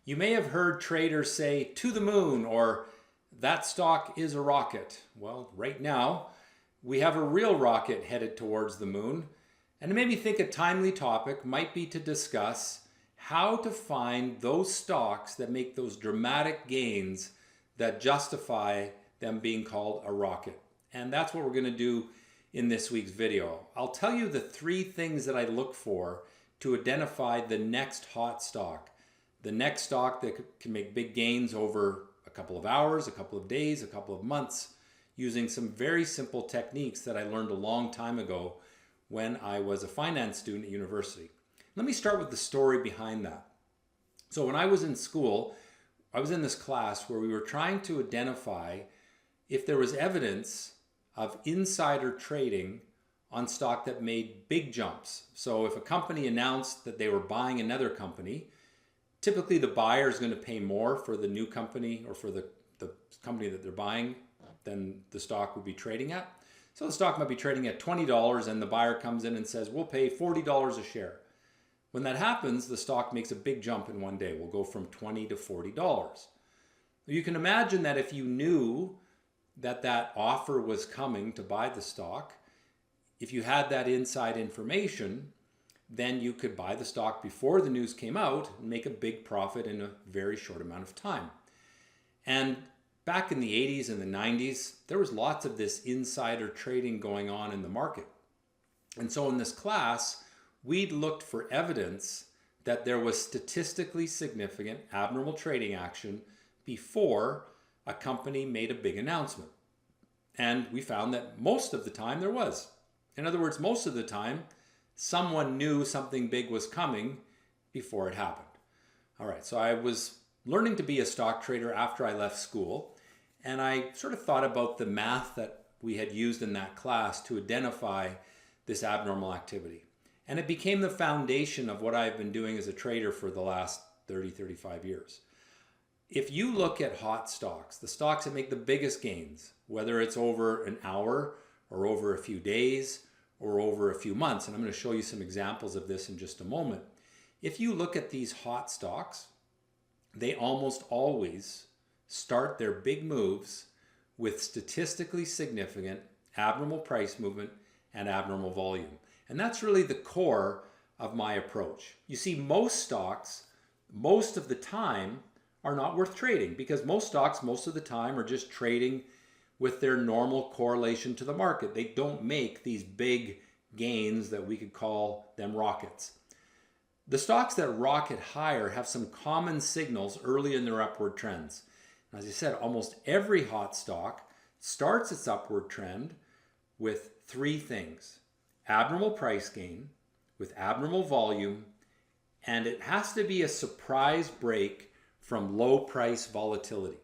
You may have heard traders say, to the moon, or that stock is a rocket. Well, right now, we have a real rocket headed towards the moon. And it made me think a timely topic might be to discuss how to find those stocks that make those dramatic gains that justify them being called a rocket. And that's what we're going to do in this week's video. I'll tell you the 3 things that I look for to identify the next hot stock. The next stock that can make big gains over a couple of hours, a couple of days, a couple of months, using some very simple techniques that I learned a long time ago when I was a finance student at university. Let me start with the story behind that. So when I was in school, I was in this class where we were trying to identify if there was evidence of insider trading on stock that made big jumps. So if a company announced that they were buying another company, typically the buyer is going to pay more for the new company or for the company that they're buying than the stock would be trading at. So the stock might be trading at $20 and the buyer comes in and says, we'll pay $40 a share. When that happens, the stock makes a big jump in one day. We'll go from $20 to $40. You can imagine that if you knew that that offer was coming to buy the stock, if you had that inside information, then you could buy the stock before the news came out and make a big profit in a very short amount of time. And back in the 80s and the 90s, there was lots of this insider trading going on in the market. And so in this class, we looked for evidence that there was statistically significant abnormal trading action before a company made a big announcement. And we found that most of the time there was. In other words, most of the time, someone knew something big was coming before it happened. All right, so I was learning to be a stock trader after I left school, and I sort of thought about the math that we had used in that class to identify this abnormal activity. And it became the foundation of what I've been doing as a trader for the last 30, 35 years. If you look at hot stocks, the stocks that make the biggest gains, whether it's over an hour or over a few days or over a few months, and I'm going to show you some examples of this in just a moment. If you look at these hot stocks, they almost always start their big moves with statistically significant abnormal price movement and abnormal volume. And that's really the core of my approach. You see, most stocks, most of the time, are not worth trading because most stocks, most of the time, are just trading with their normal correlation to the market. They don't make these big gains that we could call them rockets. The stocks that rocket higher have some common signals early in their upward trends. As I said, almost every hot stock starts its upward trend with 3 things: abnormal price gain, with abnormal volume, and it has to be a surprise break from low price volatility.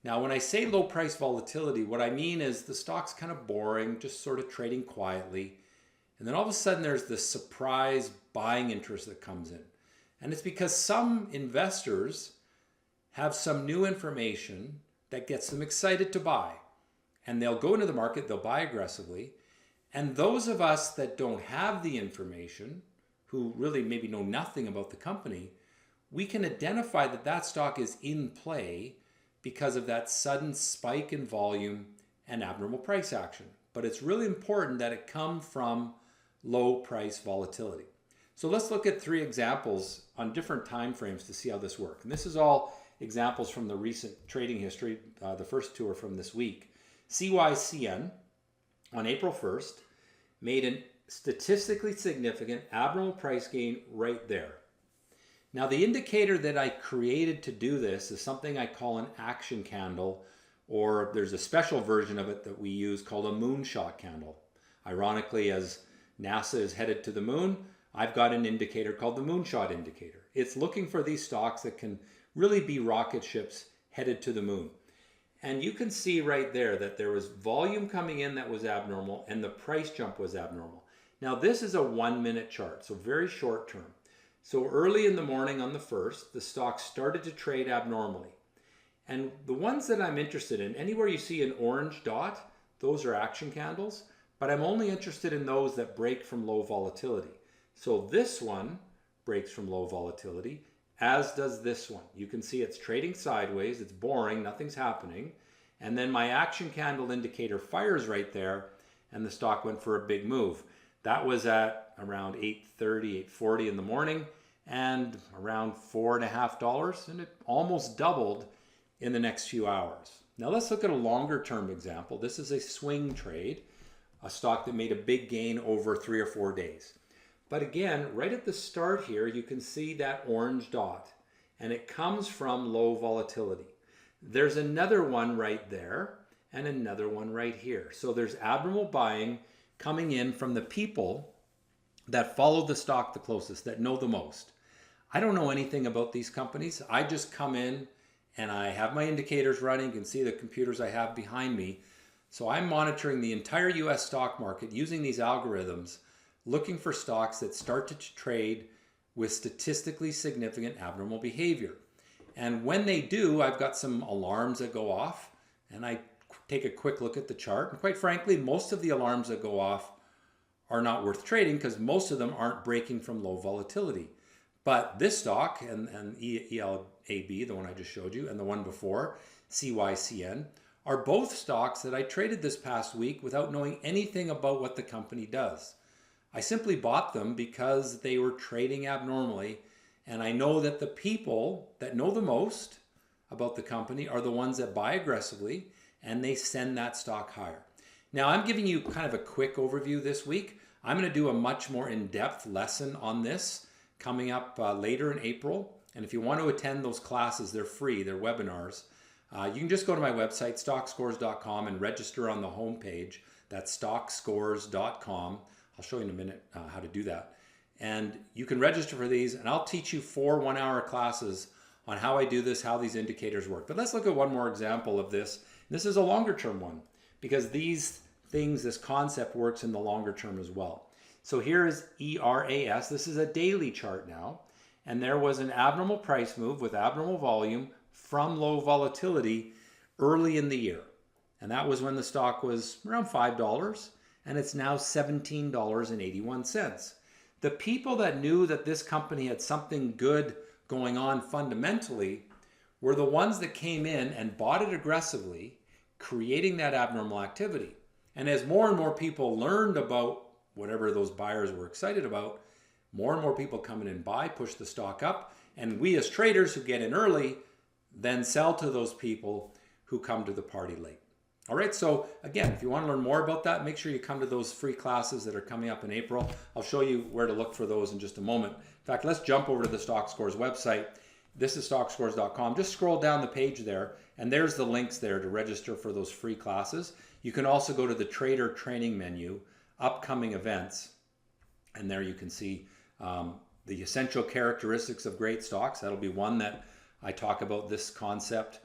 Now, when I say low price volatility, what I mean is the stock's kind of boring, just sort of trading quietly. And then all of a sudden there's this surprise buying interest that comes in. And it's because some investors have some new information that gets them excited to buy. And they'll go into the market, they'll buy aggressively. And those of us that don't have the information, who really maybe know nothing about the company, we can identify that that stock is in play because of that sudden spike in volume and abnormal price action. But it's really important that it come from low price volatility. So let's look at 3 examples on different time frames to see how this works. And this is all examples from the recent trading history. The first 2 are from this week. CYCN on April 1st made a statistically significant abnormal price gain right there. Now, the indicator that I created to do this is something I call an action candle, or there's a special version of it that we use called a moonshot candle. Ironically, as NASA is headed to the moon, I've got an indicator called the moonshot indicator. It's looking for these stocks that can really be rocket ships headed to the moon. And you can see right there that there was volume coming in that was abnormal and the price jump was abnormal. Now, this is a 1-minute chart, so very short term. So early in the morning on the 1st, the stock started to trade abnormally. And the ones that I'm interested in, anywhere you see an orange dot, those are action candles, but I'm only interested in those that break from low volatility. So this one breaks from low volatility, as does this one. You can see it's trading sideways, it's boring, nothing's happening. And then my action candle indicator fires right there, and the stock went for a big move. That was at around 8:30, 8:40 in the morning, and around $4.50, and it almost doubled in the next few hours. Now let's look at a longer term example. This is a swing trade, a stock that made a big gain over 3 or 4 days. But again, right at the start here, you can see that orange dot, and it comes from low volatility. There's another one right there and another one right here. So there's abnormal buying coming in from the people that follow the stock the closest, that know the most. I don't know anything about these companies. I just come in and I have my indicators running. You can see the computers I have behind me. So I'm monitoring the entire US stock market using these algorithms, looking for stocks that start to trade with statistically significant abnormal behavior. And when they do, I've got some alarms that go off, and I take a quick look at the chart. And quite frankly, most of the alarms that go off are not worth trading because most of them aren't breaking from low volatility. But this stock and ELAB, the one I just showed you, and the one before, CYCN, are both stocks that I traded this past week without knowing anything about what the company does. I simply bought them because they were trading abnormally, and I know that the people that know the most about the company are the ones that buy aggressively, and they send that stock higher. Now, I'm giving you kind of a quick overview this week. I'm going to do a much more in-depth lesson on this coming up later in April. And if you want to attend those classes, they're free, they're webinars. You can just go to my website, stockscores.com, and register on the homepage. That's stockscores.com. I'll show you in a minute how to do that. And you can register for these, and I'll teach you 4 one-hour classes on how I do this, how these indicators work. But let's look at one more example of this. This is a longer term one, because these things, this concept works in the longer term as well. So here is ERAS. This is a daily chart now, and there was an abnormal price move with abnormal volume from low volatility early in the year. And that was when the stock was around $5, and it's now $17.81. The people that knew that this company had something good going on fundamentally were the ones that came in and bought it aggressively, creating that abnormal activity. And as more and more people learned about whatever those buyers were excited about, more and more people come in and buy, push the stock up, and we as traders who get in early then sell to those people who come to the party late. All right, so again, if you want to learn more about that, make sure you come to those free classes that are coming up in April. I'll show you where to look for those in just a moment. In fact, let's jump over to the Stockscores website. This is stockscores.com. Just scroll down the page there, and there's the links there to register for those free classes. You can also go to the Trader Training menu, Upcoming Events, and there you can see the essential characteristics of great stocks. That'll be one that I talk about this concept.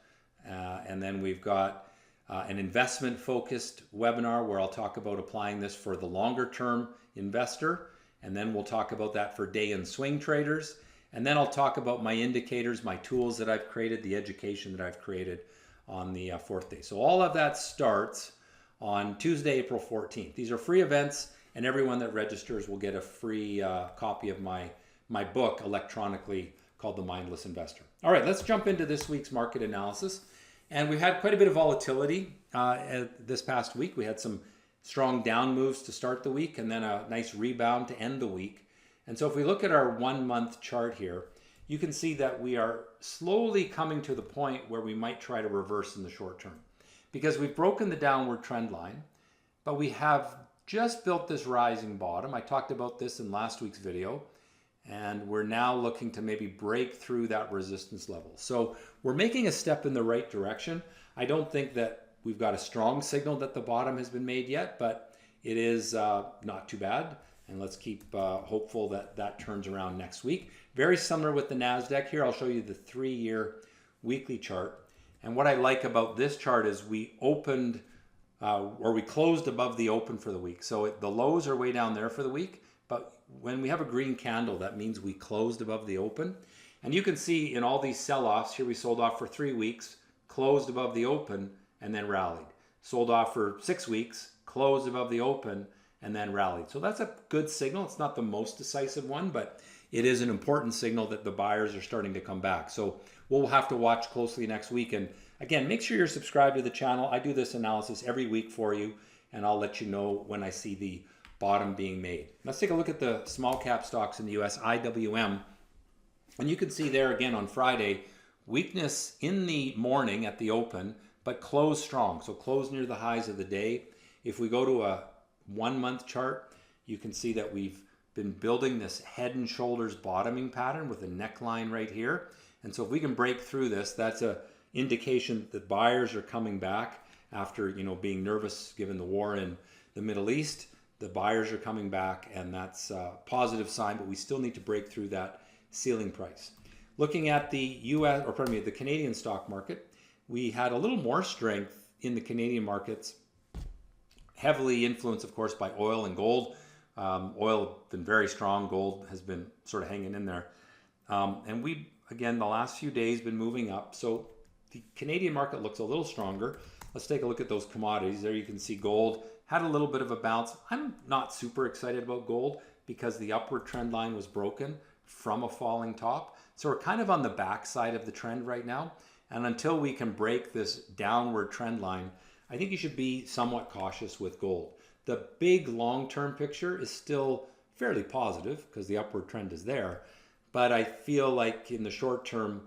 And then we've got an investment-focused webinar where I'll talk about applying this for the longer-term investor. And then we'll talk about that for day and swing traders. And then I'll talk about my indicators, my tools that I've created, the education that I've created on the 4th day. So all of that starts on Tuesday, April 14th. These are free events, and everyone that registers will get a free copy of my book electronically called The Mindless Investor. All right, let's jump into this week's market analysis. And we've had quite a bit of volatility this past week. We had some strong down moves to start the week and then a nice rebound to end the week. And so if we look at our 1 month chart here, you can see that we are slowly coming to the point where we might try to reverse in the short term, because we've broken the downward trend line, but we have just built this rising bottom. I talked about this in last week's video, and we're now looking to maybe break through that resistance level. So we're making a step in the right direction. I don't think that we've got a strong signal that the bottom has been made yet, but it is not too bad. And let's keep hopeful that that turns around next week. Very similar with the NASDAQ here. I'll show you the 3-year weekly chart. And what I like about this chart is we opened or we closed above the open for the week. So the lows are way down there for the week. But when we have a green candle, that means we closed above the open. And you can see in all these sell-offs, here we sold off for 3 weeks, closed above the open, and then rallied. Sold off for 6 weeks, closed above the open, and then rallied. So that's a good signal. It's not the most decisive one, but it is an important signal that the buyers are starting to come back. So we'll have to watch closely next week. And again, make sure you're subscribed to the channel. I do this analysis every week for you, and I'll let you know when I see the bottom being made. Let's take a look at the small cap stocks in the US, IWM. And you can see there again on Friday, weakness in the morning at the open, but close strong. So close near the highs of the day. If we go to a 1 month chart, you can see that we've been building this head and shoulders bottoming pattern with a neckline right here. And so if we can break through this, that's a indication that buyers are coming back after, being nervous given the war in the Middle East. The buyers are coming back, and that's a positive sign, but we still need to break through that ceiling price. Looking at the the Canadian stock market, we had a little more strength in the Canadian markets, heavily influenced, of course, by oil and gold. Oil has been very strong. Gold has been sort of hanging in there. And we, again, the last few days been moving up. So the Canadian market looks a little stronger. Let's take a look at those commodities. There you can see gold had a little bit of a bounce. I'm not super excited about gold because the upward trend line was broken from a falling top. So we're kind of on the backside of the trend right now. And until we can break this downward trend line, I think you should be somewhat cautious with gold. The big long-term picture is still fairly positive because the upward trend is there. But I feel like in the short term,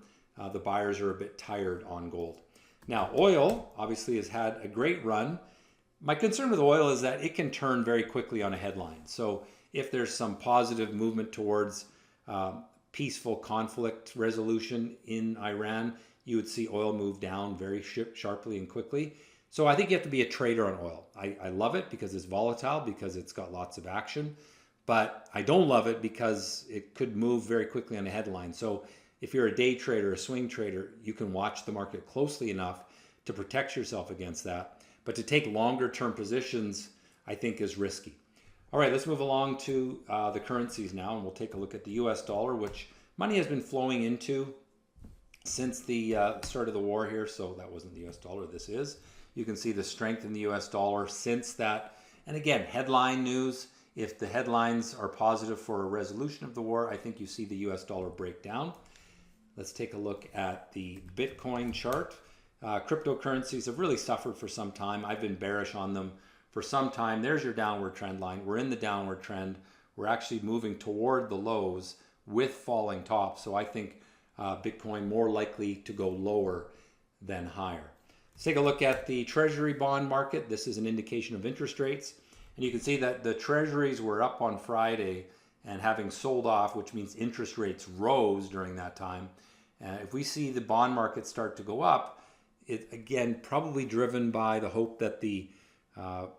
the buyers are a bit tired on gold. Now, oil obviously has had a great run. My concern with oil is that it can turn very quickly on a headline. So if there's some positive movement towards peaceful conflict resolution in Iran, you would see oil move down very sharply and quickly. So I think you have to be a trader on oil. I love it because it's volatile, because it's got lots of action. But I don't love it because it could move very quickly on a headline. So if you're a day trader, a swing trader, you can watch the market closely enough to protect yourself against that. But to take longer term positions, I think is risky. All right, let's move along to the currencies now, and we'll take a look at the US dollar, which money has been flowing into since the start of the war here. So that wasn't the US dollar, this is. You can see the strength in the US dollar since that. And again, headline news. If the headlines are positive for a resolution of the war, I think you see the US dollar break down. Let's take a look at the Bitcoin chart. Cryptocurrencies have really suffered for some time. I've been bearish on them for some time. There's your downward trend line. We're in the downward trend. We're actually moving toward the lows with falling tops. So I think Bitcoin more likely to go lower than higher. Let's take a look at the Treasury bond market. This is an indication of interest rates. And you can see that the Treasuries were up on Friday and having sold off, which means interest rates rose during that time. If we see the bond market start to go up, it again probably driven by the hope that the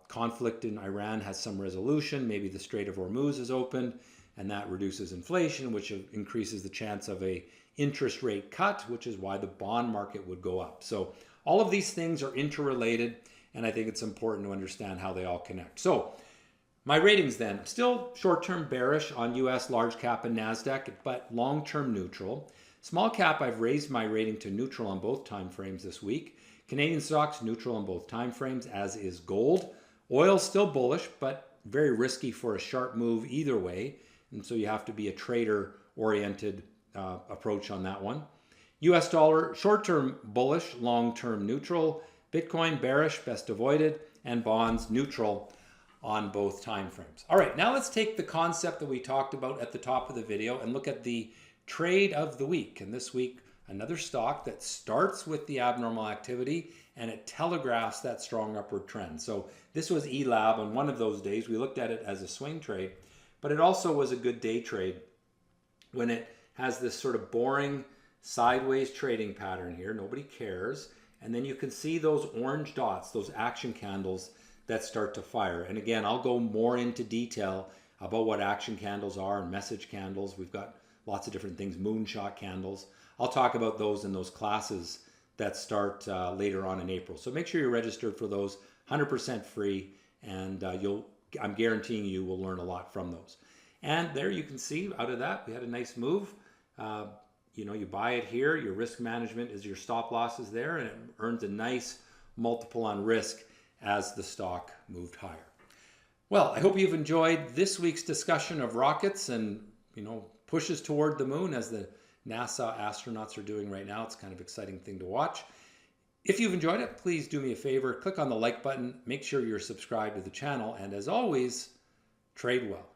conflict in Iran has some resolution. Maybe the Strait of Hormuz is opened, and that reduces inflation, which increases the chance of a interest rate cut, which is why the bond market would go up. So all of these things are interrelated, and I think it's important to understand how they all connect. So my ratings then, still short-term bearish on US large cap and NASDAQ, but long-term neutral. Small cap, I've raised my rating to neutral on both time frames this week. Canadian stocks, neutral on both time frames, as is gold. Oil, still bullish, but very risky for a sharp move either way. And so you have to be a trader-oriented approach on that one. US dollar, short-term bullish, long-term neutral. Bitcoin, bearish, best avoided. And bonds, neutral on both time frames. All right, now let's take the concept that we talked about at the top of the video and look at the trade of the week. And this week, another stock that starts with the abnormal activity and it telegraphs that strong upward trend. So this was ELAB on one of those days. We looked at it as a swing trade, but it also was a good day trade when it has this sort of boring sideways trading pattern here. Nobody cares. And then you can see those orange dots, those action candles that start to fire. And again, I'll go more into detail about what action candles are and message candles. We've got lots of different things, moonshot candles. I'll talk about those in those classes that start later on in April. So make sure you're registered for those, 100% free, and I'm guaranteeing you will learn a lot from those. And there you can see out of that, we had a nice move. You buy it here, your risk management is your stop losses there, and it earns a nice multiple on risk as the stock moved higher. Well, I hope you've enjoyed this week's discussion of rockets and, pushes toward the moon, as the NASA astronauts are doing right now. It's kind of an exciting thing to watch. If you've enjoyed it, please do me a favor, click on the like button, make sure you're subscribed to the channel, and as always, trade well.